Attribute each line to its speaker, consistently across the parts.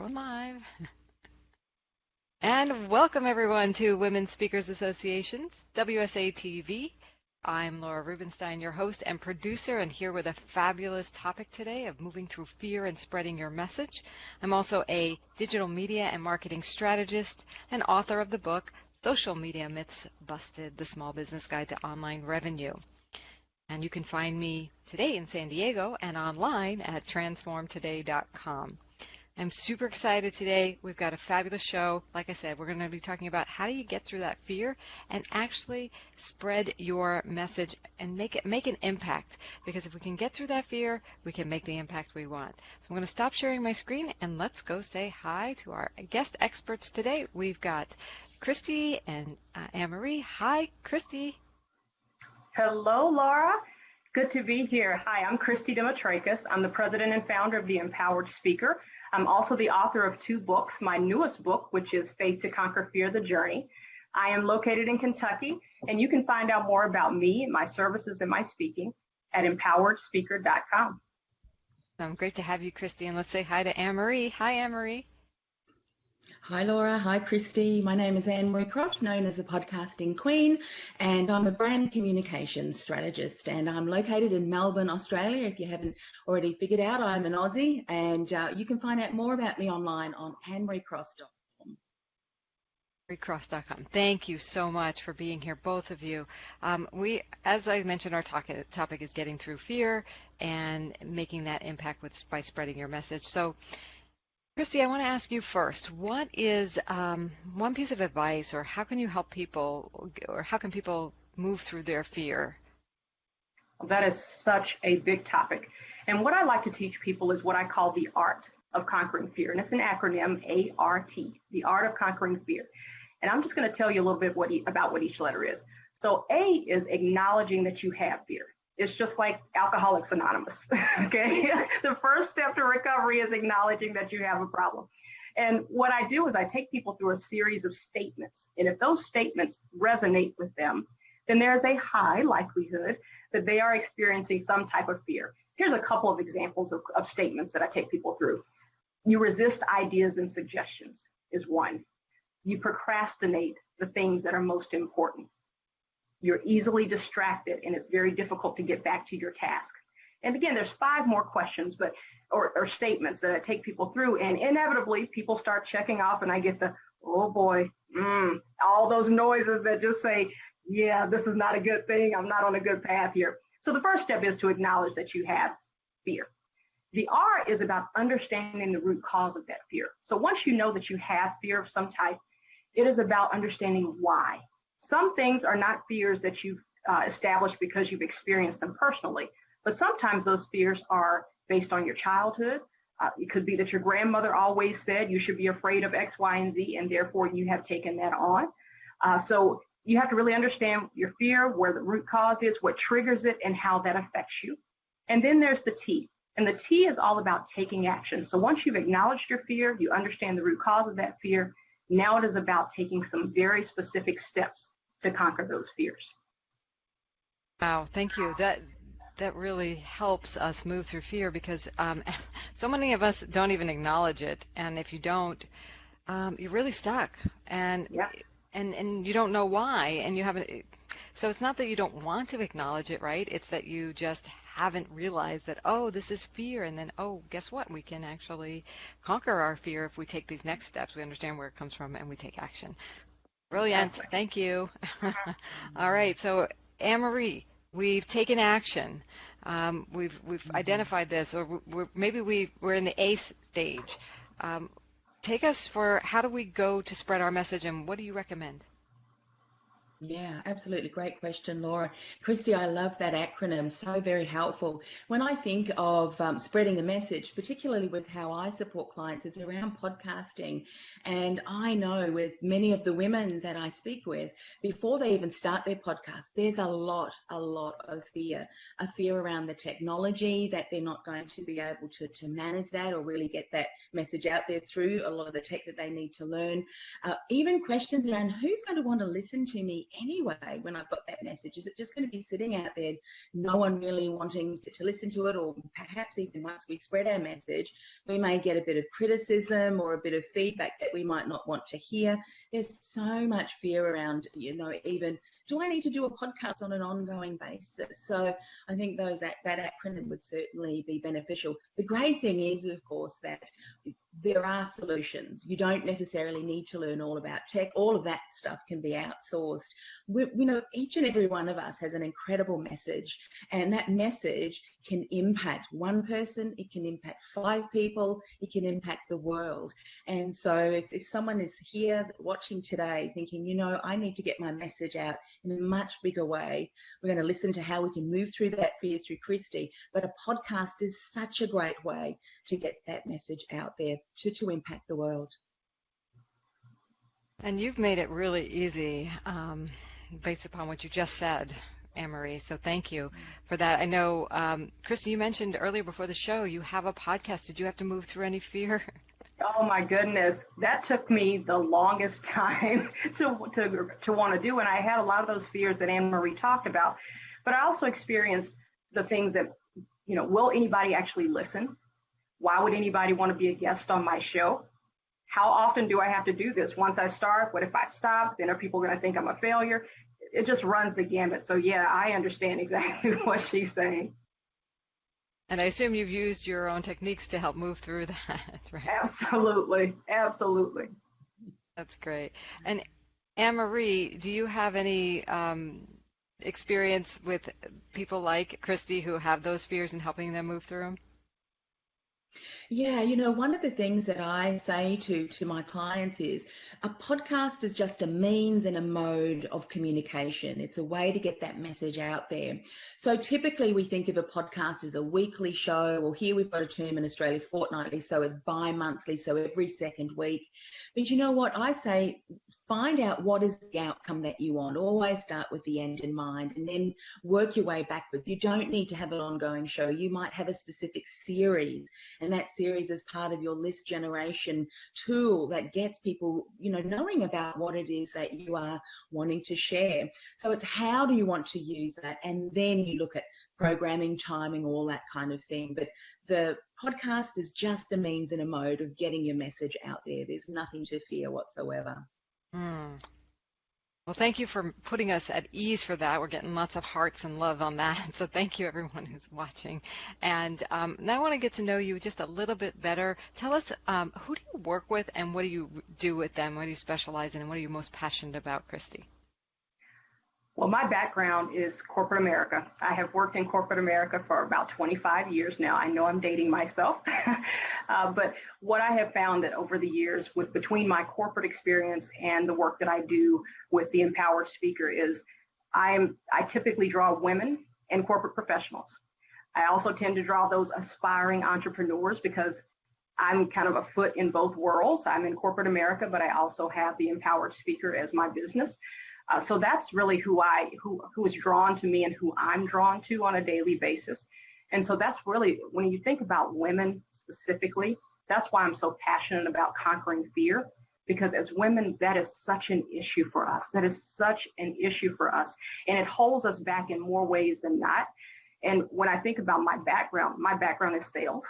Speaker 1: Going live. And welcome everyone to Women's Speakers Association's WSA-TV. I'm Laura Rubenstein, your host and producer, and here with a fabulous topic today of moving through fear and spreading your message. I'm also a digital media and marketing strategist and author of the book, Social Media Myths Busted, The Small Business Guide to Online Revenue. And you can find me today in San Diego and online at transformtoday.com. I'm super excited today. We've got a fabulous show. Like I said, we're going to be talking about how do you get through that fear and actually spread your message and make an impact. Because if we can get through that fear, we can make the impact we want. So I'm going to stop sharing my screen and let's go say hi to our guest experts today. We've got Christy and Annemarie. Hi, Christy.
Speaker 2: Hello, Laura. Good to be here. Hi, I'm Christy Demetrakis. I'm the president and founder of The Empowered Speaker. I'm also the author of 2 books, my newest book, which is Faith to Conquer Fear, The Journey. I am located in Kentucky, and you can find out more about me, my services, and my speaking at empoweredspeaker.com.
Speaker 1: Great to have you, Christy, and let's say hi to Annemarie. Hi, Annemarie.
Speaker 3: Hi, Laura. Hi, Christy. My name is Annemarie Cross, known as the podcasting queen, and I'm a brand communications strategist, and I'm located in Melbourne, Australia. If you haven't already figured out, I'm an Aussie, and you can find out more about me online on AnnmarieCross.com.
Speaker 1: AnnmarieCross.com. Thank you so much for being here, both of you. As I mentioned, our topic is getting through fear and making that impact by spreading your message. So, Christy, I want to ask you first, what is one piece of advice, or how can you help people, or how can people move through their fear?
Speaker 2: That is such a big topic. And what I like to teach people is what I call the art of conquering fear. And it's an acronym, ART, the art of conquering fear. And I'm just going to tell you a little bit about what each letter is. So A is acknowledging that you have fear. It's just like Alcoholics Anonymous, okay? The first step to recovery is acknowledging that you have a problem. And what I do is I take people through a series of statements. And if those statements resonate with them, then there's a high likelihood that they are experiencing some type of fear. Here's a couple of examples of statements that I take people through. You resist ideas and suggestions is one. You procrastinate the things that are most important. You're easily distracted, and it's very difficult to get back to your task. And again, there's 5 more questions, or statements that I take people through, and inevitably people start checking off, and I get the, oh boy, all those noises that just say, yeah, this is not a good thing. I'm not on a good path here. So the first step is to acknowledge that you have fear. The R is about understanding the root cause of that fear. So once you know that you have fear of some type, it is about understanding why. Some things are not fears that you've established because you've experienced them personally, but sometimes those fears are based on your childhood. It could be that your grandmother always said you should be afraid of X, Y, and Z, and therefore you have taken that on. So you have to really understand your fear, where the root cause is, what triggers it, and how that affects you. And then there's the T, and the T is all about taking action. So once you've acknowledged your fear, you understand the root cause of that fear, now it is about taking some very specific steps to conquer those fears.
Speaker 1: Wow, thank you. That really helps us move through fear, because so many of us don't even acknowledge it, and if you don't, you're really stuck, and
Speaker 2: yeah.
Speaker 1: and you don't know why, and you haven't. So it's not that you don't want to acknowledge it, right? It's that you just haven't realized that, oh, this is fear, and then, oh, guess what? We can actually conquer our fear if we take these next steps. We understand where it comes from, and we take action. Brilliant.
Speaker 2: Exactly.
Speaker 1: Thank you. All right. So, Annemarie, we've taken action. We've identified this, or maybe we're in the A stage. Take us for how do we go to spread our message, and what do you recommend?
Speaker 3: Yeah, absolutely. Great question, Laura. Christy, I love that acronym. So very helpful. When I think of spreading the message, particularly with how I support clients, it's around podcasting. And I know with many of the women that I speak with, before they even start their podcast, there's a lot of fear. A fear around the technology, that they're not going to be able to manage that or really get that message out there through a lot of the tech that they need to learn. Even questions around who's going to want to listen to me anyway when I've got that message? Is it just going to be sitting out there, no one really wanting to listen to it? Or perhaps even once we spread our message, we may get a bit of criticism or a bit of feedback that we might not want to hear. There's so much fear around, even, do I need to do a podcast on an ongoing basis? So I think that acronym would certainly be beneficial. The great thing is, of course, that there are solutions. You don't necessarily need to learn all about tech. All of that stuff can be outsourced. Each and every one of us has an incredible message, and that message can impact one person, it can impact 5 people, it can impact the world. And so if someone is here watching today thinking, I need to get my message out in a much bigger way, we're going to listen to how we can move through that fear through Christy. But a podcast is such a great way to get that message out there to impact the world.
Speaker 1: And you've made it really easy based upon what you just said, Annemarie, so thank you for that. I know, Christy, you mentioned earlier before the show you have a podcast. Did you have to move through any fear?
Speaker 2: Oh my goodness, that took me the longest time to want to do, and I had a lot of those fears that Annemarie talked about. But I also experienced the things that, will anybody actually listen? Why would anybody want to be a guest on my show? How often do I have to do this? Once I start, what if I stop? Then are people going to think I'm a failure? It just runs the gamut. So yeah, I understand exactly what she's saying.
Speaker 1: And I assume you've used your own techniques to help move through that, right?
Speaker 2: Absolutely. Absolutely.
Speaker 1: That's great. And Annemarie, do you have any experience with people like Christy who have those fears and helping them move through them?
Speaker 3: Yeah, one of the things that I say to my clients is a podcast is just a means and a mode of communication. It's a way to get that message out there. So typically we think of a podcast as a weekly show, or here we've got a term in Australia, fortnightly, so it's bi-monthly, so every second week. But you know what? I say find out what is the outcome that you want. Always start with the end in mind and then work your way backwards. You don't need to have an ongoing show. You might have a specific series, and that series is part of your list generation tool that gets people, knowing about what it is that you are wanting to share. So it's how do you want to use that? And then you look at programming, timing, all that kind of thing. But the podcast is just a means and a mode of getting your message out there. There's nothing to fear whatsoever.
Speaker 1: Well, thank you for putting us at ease for that. We're getting lots of hearts and love on that. So thank you, everyone who's watching. And now I want to get to know you just a little bit better. Tell us, who do you work with and what do you do with them? What do you specialize in and what are you most passionate about, Christy?
Speaker 2: Well, my background is corporate America. I have worked in corporate America for about 25 years now. I know I'm dating myself, but what I have found that over the years between my corporate experience and the work that I do with the Empowered Speaker is I typically draw women and corporate professionals. I also tend to draw those aspiring entrepreneurs because I'm kind of a foot in both worlds. I'm in corporate America, but I also have the Empowered Speaker as my business. So that's really who is drawn to me and who I'm drawn to on a daily basis. And so that's really, when you think about women specifically, that's why I'm so passionate about conquering fear, because as women, that is such an issue for us. That is such an issue for us. And it holds us back in more ways than not. And when I think about my background is sales.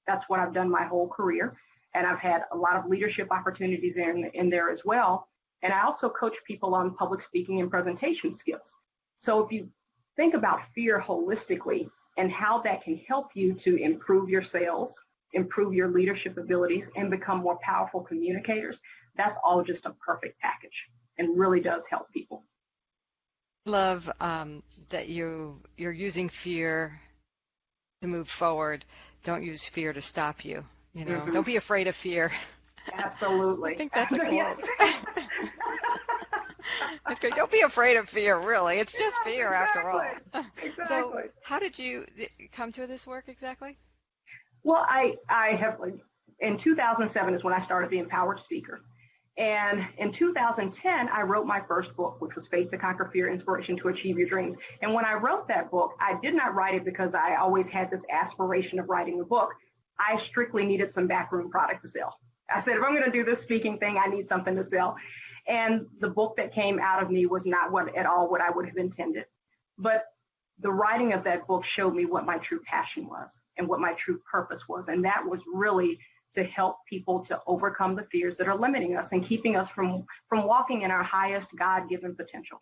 Speaker 2: That's what I've done my whole career. And I've had a lot of leadership opportunities in there as well. And I also coach people on public speaking and presentation skills. So if you think about fear holistically and how that can help you to improve your sales, improve your leadership abilities, and become more powerful communicators, that's all just a perfect package and really does help people.
Speaker 1: I love that you're using fear to move forward. Don't use fear to stop you.
Speaker 2: Mm-hmm.
Speaker 1: Don't be afraid of fear.
Speaker 2: Absolutely.
Speaker 1: I think that's a quote.
Speaker 2: Yes.
Speaker 1: That's good. Don't be afraid of fear, really. It's just fear after all.
Speaker 2: Exactly.
Speaker 1: So how did you come to this work exactly?
Speaker 2: Well, I have, in 2007 is when I started the Empowered Speaker. And in 2010, I wrote my first book, which was Faith to Conquer Fear, Inspiration to Achieve Your Dreams. And when I wrote that book, I did not write it because I always had this aspiration of writing a book. I strictly needed some backroom product to sell. I said, if I'm going to do this speaking thing, I need something to sell. And the book that came out of me was not at all what I would have intended. But the writing of that book showed me what my true passion was and what my true purpose was. And that was really to help people to overcome the fears that are limiting us and keeping us from walking in our highest God-given potential.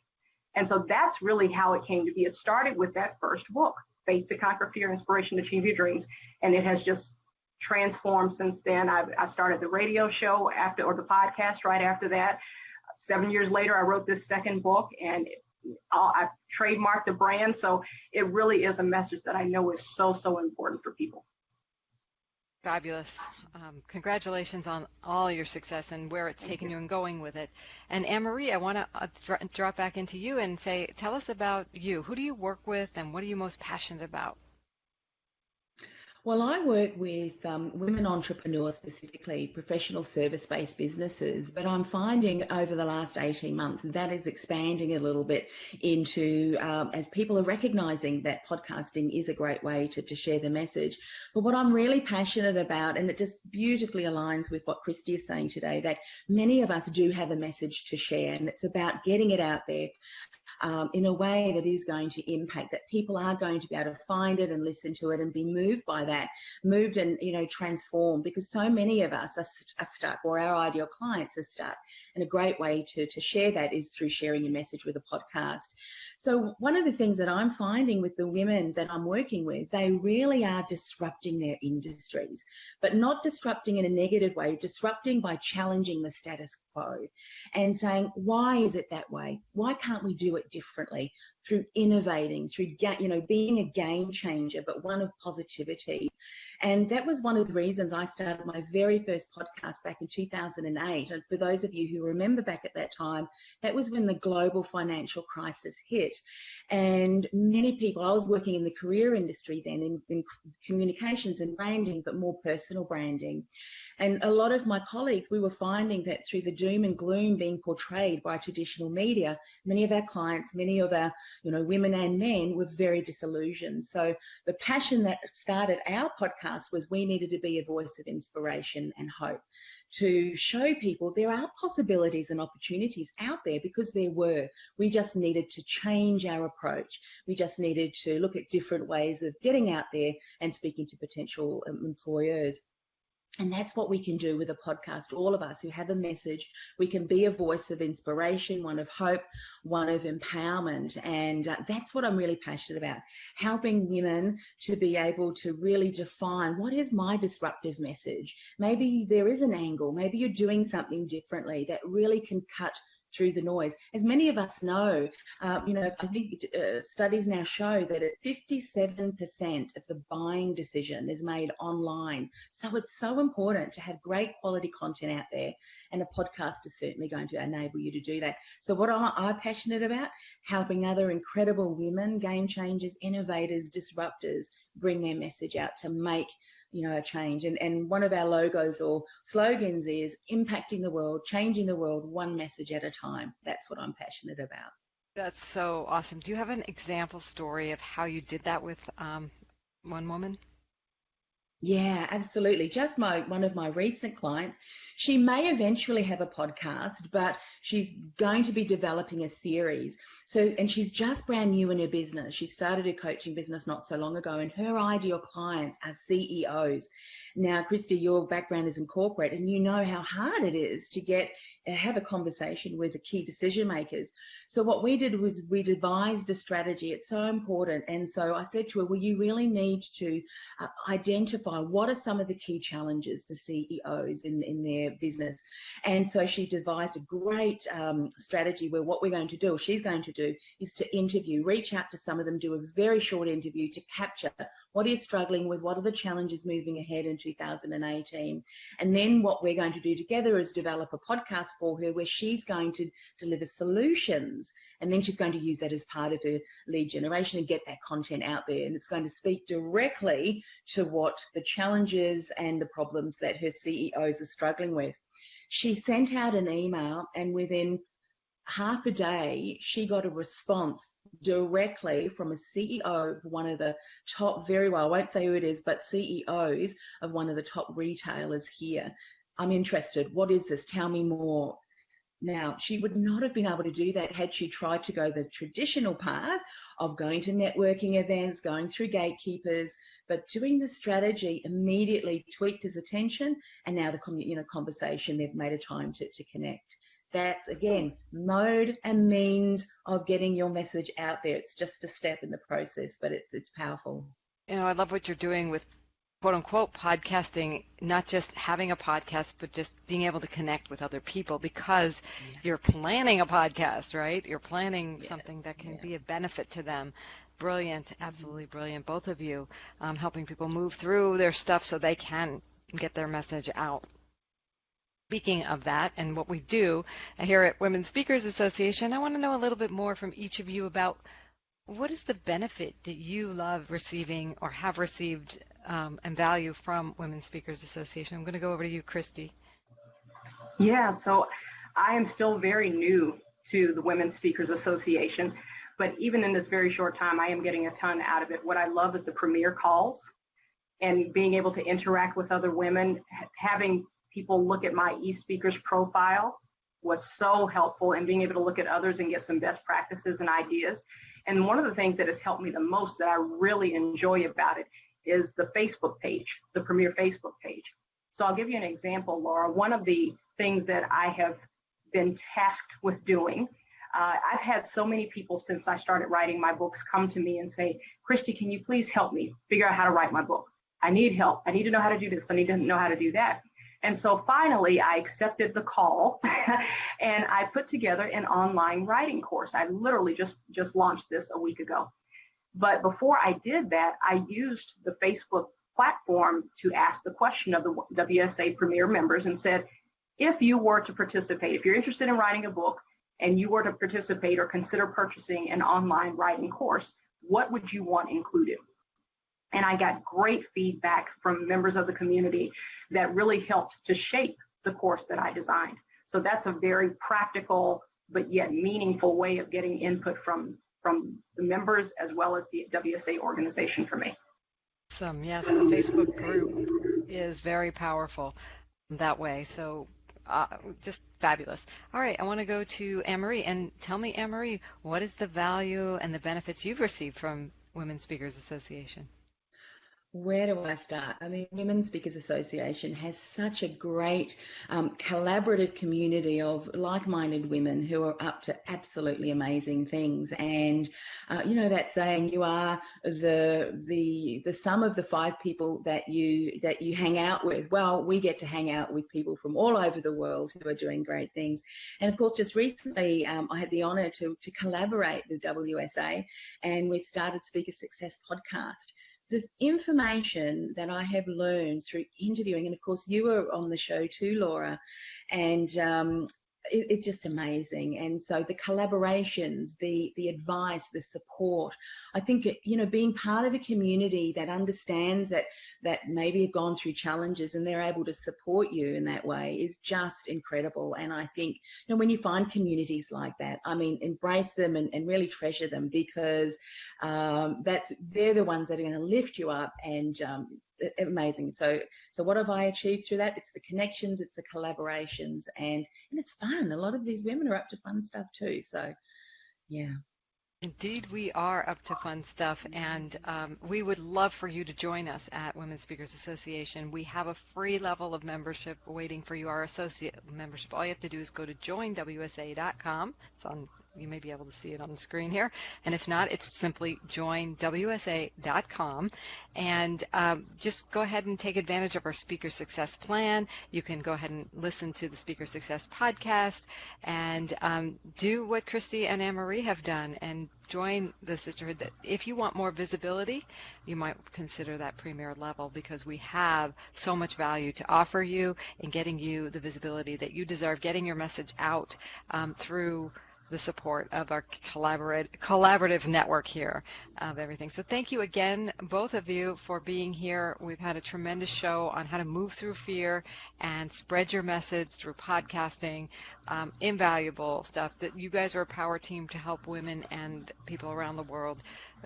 Speaker 2: And so that's really how it came to be. It started with that first book, Faith to Conquer Fear, Inspiration to Achieve Your Dreams. And it has just transformed since then. I started the radio show or the podcast right after that. 7 years later, I wrote this second book, and I trademarked the brand. So it really is a message that I know is so, so important for people.
Speaker 1: Fabulous. Congratulations on all your success and where it's taken you and going with it. And Annemarie, I want to drop back into you and say, tell us about you. Who do you work with and what are you most passionate about?
Speaker 3: Well, I work with women entrepreneurs, specifically professional service-based businesses, but I'm finding over the last 18 months that is expanding a little bit into as people are recognizing that podcasting is a great way to share the message. But what I'm really passionate about, and it just beautifully aligns with what Christy is saying today, that many of us do have a message to share, and it's about getting it out there in a way that is going to impact, that people are going to be able to find it and listen to it and be moved by that, moved and, transformed, because so many of us are stuck, or our ideal clients are stuck. And a great way to share that is through sharing a message with a podcast. So one of the things that I'm finding with the women that I'm working with, they really are disrupting their industries, but not disrupting in a negative way, disrupting by challenging the status quo and saying, why is it that way? Why can't we do it differently? Through innovating, through, being a game changer, but one of positivity. And that was one of the reasons I started my very first podcast back in 2008. And for those of you who remember back at that time, that was when the global financial crisis hit. And many people, I was working in the career industry then in communications and branding, but more personal branding. And a lot of my colleagues, we were finding that through the doom and gloom being portrayed by traditional media, many of our clients, many of our, women and men were very disillusioned. So the passion that started our podcast was we needed to be a voice of inspiration and hope, to show people there are possibilities and opportunities out there, because there were. We just needed to change our approach. We just needed to look at different ways of getting out there and speaking to potential employers. And that's what we can do with a podcast. All of us who have a message, we can be a voice of inspiration, one of hope, one of empowerment. And that's what I'm really passionate about, helping women to be able to really define, what is my disruptive message? Maybe there is an angle, maybe you're doing something differently that really can cut through the noise. As many of us know, I think studies now show that 57% of the buying decision is made online. So it's so important to have great quality content out there, and a podcast is certainly going to enable you to do that. So what am I passionate about? Helping other incredible women, game changers, innovators, disruptors, bring their message out to make a change. And one of our logos or slogans is impacting the world, changing the world, one message at a time. That's what I'm passionate about.
Speaker 1: That's so awesome. Do you have an example story of how you did that with one woman?
Speaker 3: Yeah, absolutely. Just one of my recent clients, she may eventually have a podcast, but she's going to be developing a series. And she's just brand new in her business. She started her coaching business not so long ago, and her ideal clients are CEOs. Now, Christy, your background is in corporate, and you know how hard it is to have a conversation with the key decision makers. So what we did was we devised a strategy. It's so important. And so I said to her, well, you really need to identify what are some of the key challenges for CEOs in their business. And so she devised a great strategy where what we're going to do, or she's going to do, is to reach out to some of them, do a very short interview to capture what are you struggling with, what are the challenges moving ahead in 2018. And then what we're going to do together is develop a podcast for her where she's going to deliver solutions, and then she's going to use that as part of her lead generation and get that content out there. And it's going to speak directly to what the challenges and the problems that her CEOs are struggling with. She sent out an email, and within half a day, she got a response directly from a CEO of one of the top, I won't say who it is, but CEOs of one of the top retailers here. I'm interested. What is this? Tell me more. Now, she would not have been able to do that had she tried to go the traditional path of going to networking events, going through gatekeepers, but doing the strategy immediately tweaked his attention, and now the conversation, they've made a time to connect. That's, again, mode and means of getting your message out there. It's just a step in the process, but it's powerful.
Speaker 1: I love what you're doing with quote unquote podcasting, not just having a podcast, but just being able to connect with other people because you're planning a podcast, right? You're planning something that can be a benefit to them. Brilliant, absolutely brilliant, both of you, helping people move through their stuff so they can get their message out. Speaking of that and what we do here at Women Speakers Association, I want to know a little bit more from each of you about what is the benefit that you love receiving or have received and value from Women Speakers Association. I'm going to go over to you, Christy.
Speaker 2: Yeah, so I am still very new to the Women Speakers Association, but even in this very short time, I am getting a ton out of it. What I love is the premier calls and being able to interact with other women. Having people look at my e-speakers profile was so helpful, and being able to look at others and get some best practices and ideas. And one of the things that has helped me the most that I really enjoy about it is the Facebook page, the Premier Facebook page. So I'll give you an example, Laura. One of the things that I have been tasked with doing, I've had so many people since I started writing my books come to me and say, Christy, can you please help me figure out how to write my book? I need help. I need to know how to do this. I need to know how to do that. And so finally, I accepted the call and I put together an online writing course. I literally just launched this a week ago. But before I did that, I used the Facebook platform to ask the question of the WSA Premier members and said, if you were to participate, if you're interested in writing a book and you were to participate or consider purchasing an online writing course, what would you want included? And I got great feedback from members of the community that really helped to shape the course that I designed. So that's a very practical but yet meaningful way of getting input from the members as well as the WSA organization for me.
Speaker 1: Awesome. Yes, the Facebook group is very powerful that way. So just fabulous. All right, I want to go to Annemarie and tell me, Annemarie, what is the value and the benefits you've received from Women Speakers Association?
Speaker 3: Where do I start? I mean, Women Speakers Association has such a great collaborative community of like-minded women who are up to absolutely amazing things. And you know that saying, you are the sum of the 5 people that you hang out with. Well, we get to hang out with people from all over the world who are doing great things. And of course, just recently, I had the honor to collaborate with WSA, and we've started Speaker Success Podcast. The information that I have learned through interviewing, and of course you were on the show too, Laura, and it's just amazing. And so the collaborations, the advice, the support, I think, you know, being part of a community that understands that maybe have gone through challenges and they're able to support you in that way is just incredible. And I think, you know, when you find communities like that, I mean, embrace them and really treasure them, because they're the ones that are going to lift you up and amazing. So what have I achieved through that? It's the connections, it's the collaborations, and it's fun. A lot of these women are up to fun stuff too. So yeah.
Speaker 1: Indeed, we are up to fun stuff, and we would love for you to join us at Women Speakers Association. We have a free level of membership waiting for you, our associate membership. All you have to do is go to joinwsa.com. It's on. You may be able to see it on the screen here. And if not, it's simply joinwsa.com. And just go ahead and take advantage of our Speaker Success Plan. You can go ahead and listen to the Speaker Success Podcast and do what Christy and Annemarie have done and join the sisterhood. That if you want more visibility, you might consider that premier level, because we have so much value to offer you in getting you the visibility that you deserve, getting your message out through the support of our collaborative network here of everything. So thank you again, both of you, for being here. We've had a tremendous show on how to move through fear and spread your message through podcasting. Invaluable stuff. That you guys are a power team to help women and people around the world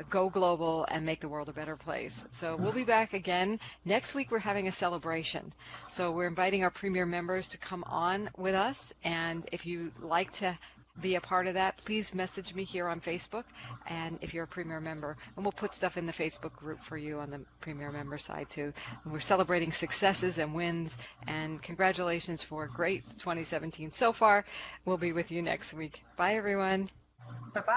Speaker 1: go global and make the world a better place. So we'll be back again. Next week we're having a celebration. So we're inviting our Premier members to come on with us. And if you'd like to be a part of that, please message me here on Facebook, and if you're a Premier member, and we'll put stuff in the Facebook group for you on the Premier member side too. And we're celebrating successes and wins, and congratulations for a great 2017 so far. We'll be with you next week. Bye, everyone.
Speaker 2: Bye-bye.